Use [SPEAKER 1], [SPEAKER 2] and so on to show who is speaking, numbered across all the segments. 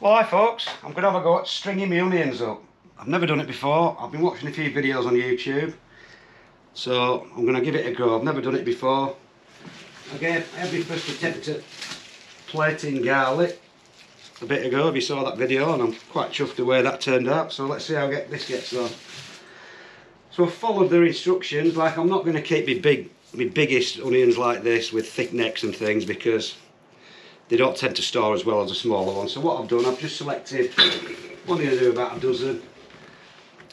[SPEAKER 1] Well, hi folks, I'm going to have a go at stringing my onions up. I've never done it before. I've been watching a few videos on YouTube, so I'm going to give it a go. I've never done it before. Again, I had my first attempt at plating garlic a bit ago, if you saw that video, and I'm quite chuffed the way that turned out. So let's see how this gets on. So I've followed their instructions. Like, I'm not going to keep my biggest onions like this with thick necks and things, because they don't tend to store as well as a smaller one. So what I've done, I've just selected, what I'm going to do, about a dozen.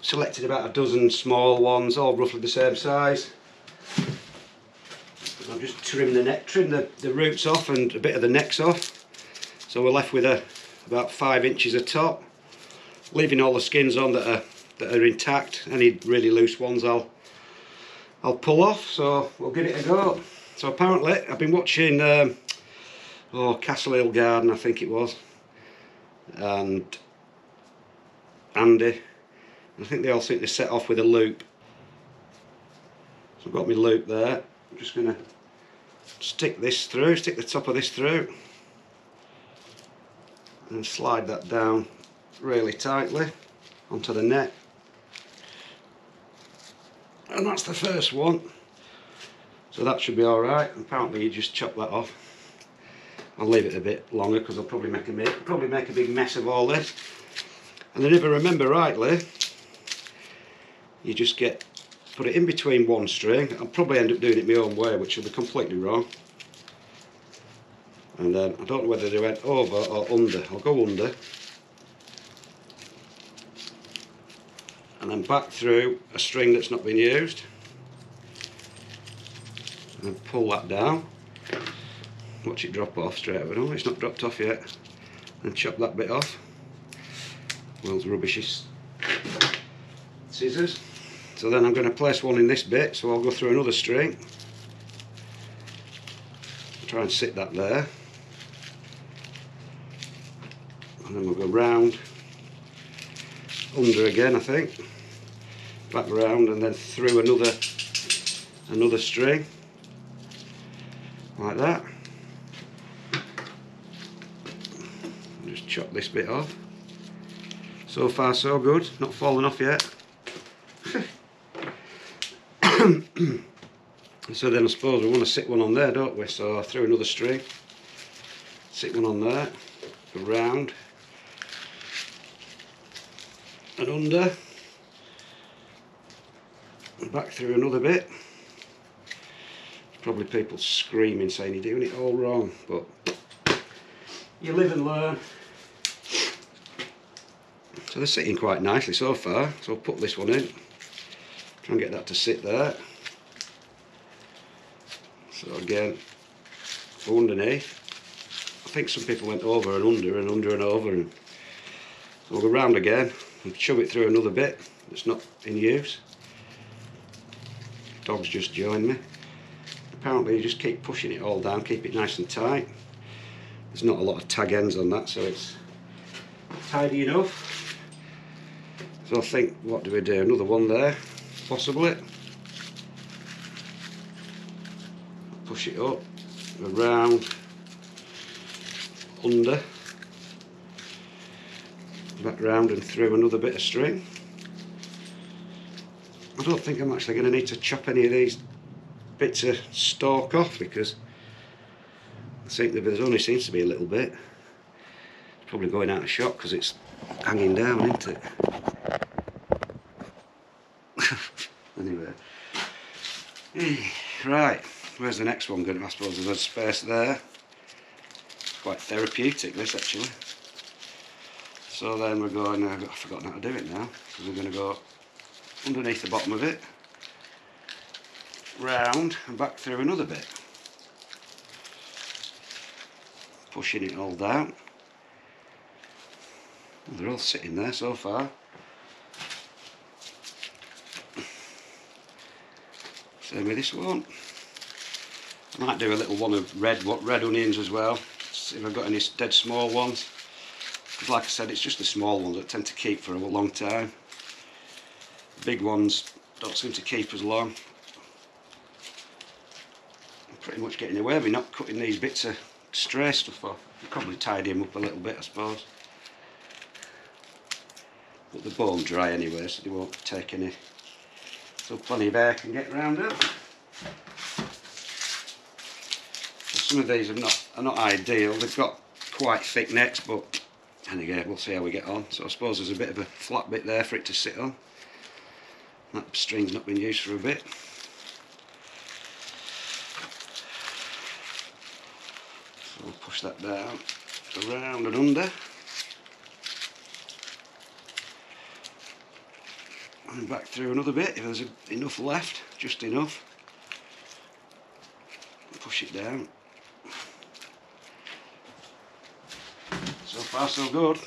[SPEAKER 1] Selected about a dozen small ones, all roughly the same size. I've just trimmed the neck, trimmed the roots off and a bit of the necks off. So we're left with about 5 inches of top, leaving all the skins on that are intact. Any really loose ones I'll pull off. So we'll give it a go. So apparently I've been watching Castle Hill Garden, I think it was, and Andy. I think they all seem to set off with a loop. So I've got my loop there. I'm just going to stick the top of this through, and slide that down really tightly onto the neck. And that's the first one. So that should be alright. Apparently you just chop that off. I'll leave it a bit longer because I'll probably make a big mess of all this. And then if I remember rightly, you just put it in between one string. I'll probably end up doing it my own way, which will be completely wrong. And then I don't know whether they went over or under. I'll go under. And then back through a string that's not been used. And then pull that down. Watch it drop off straight away. No, it's not dropped off yet. And chop that bit off. World's rubbishy scissors. So then I'm going to place one in this bit, so I'll go through another string. Try and sit that there. And then we'll go round, under again I think, back round, and then through another string, like that. Just chop this bit off. So far so good, not fallen off yet. So then I suppose we want to sit one on there, don't we? So through another string, sit one on there, go round and under, and back through another bit. There's probably people screaming saying you're doing it all wrong, but you live and learn. So they're sitting quite nicely so far, so I'll put this one in, try and get that to sit there. So again, go underneath. I think some people went over and under and under and over, and so we'll go round again and shove it through another bit that's not in use. Dog's just joined me. Apparently you just keep pushing it all down, keep it nice and tight. There's not a lot of tag ends on that, so it's tidy enough. So I think, what do we do? Another one there, possibly. Push it up, around, under, back round and through another bit of string. I don't think I'm actually going to need to chop any of these bits of stalk off, because I think there only seems to be a little bit. It's probably going out of shot because it's hanging down, isn't it? Anyway, right, where's the next one going? I suppose there's a space there. Quite therapeutic this actually. So then we're going, I've forgotten how to do it now, because we're going to go underneath the bottom of it, round and back through another bit, pushing it all down. Well, they're all sitting there so far. Same with this one. I might do a little one of red onions as well, see if I've got any dead small ones. Because like I said, it's just the small ones that tend to keep for a long time. The big ones don't seem to keep as long. I'm pretty much getting away with not cutting these bits of stray stuff off. I'll probably tidy them up a little bit, I suppose. But they're bone dry anyway, so they won't take any. So plenty of air can get around them. Some of these are not ideal. They've got quite thick necks, but and again we'll see how we get on. So I suppose there's a bit of a flat bit there for it to sit on. That string's not been used for a bit. So we'll push that down, around and under. And back through another bit if there's enough left, just enough. Push it down. So far so good.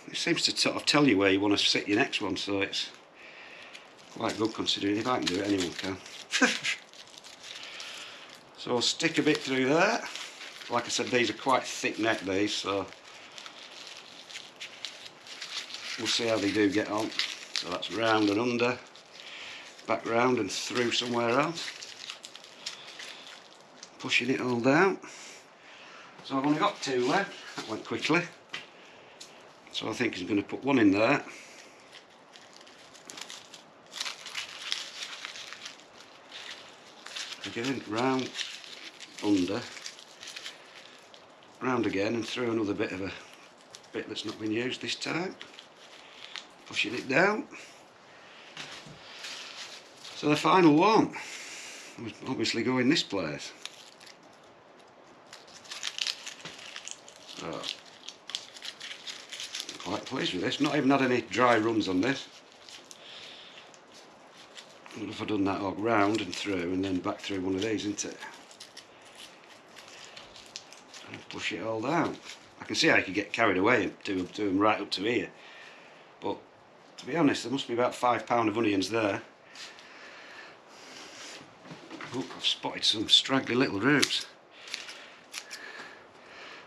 [SPEAKER 1] It seems to sort of tell you where you want to sit your next one, so it's quite good considering if I can do it, anyone can. So I'll stick a bit through there. Like I said, these are quite thick neck, these, so we'll see how they do get on. So that's round and under, back round and through somewhere else. Pushing it all down. So I've only got 2 left. That went quickly. So I think I'm going to put one in there. Again, round, under, round again, and through another bit of a bit that's not been used this time. Pushing it down. So the final one would obviously go in this place. So I'm quite pleased with this. Not even had any dry runs on this. What if I'd done that all round and through and then back through one of these, isn't it? And push it all down. I can see I could get carried away and do them right up to here. But to be honest, there must be about £5 of onions there. Oh, I've spotted some straggly little roots.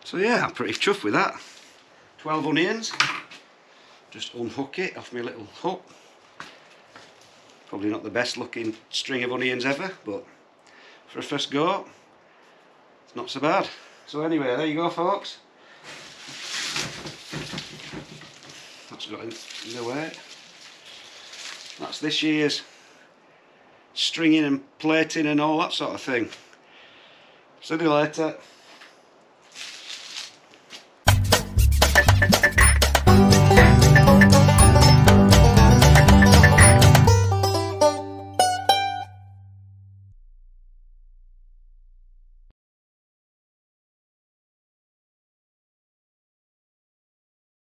[SPEAKER 1] So yeah, I'm pretty chuffed with that. 12 onions. Just unhook it off my little hook. Probably not the best looking string of onions ever, but for a first go, it's not so bad. So anyway, there you go, folks. That's got in the way. That's this year's stringing and plating and all that sort of thing. See you later.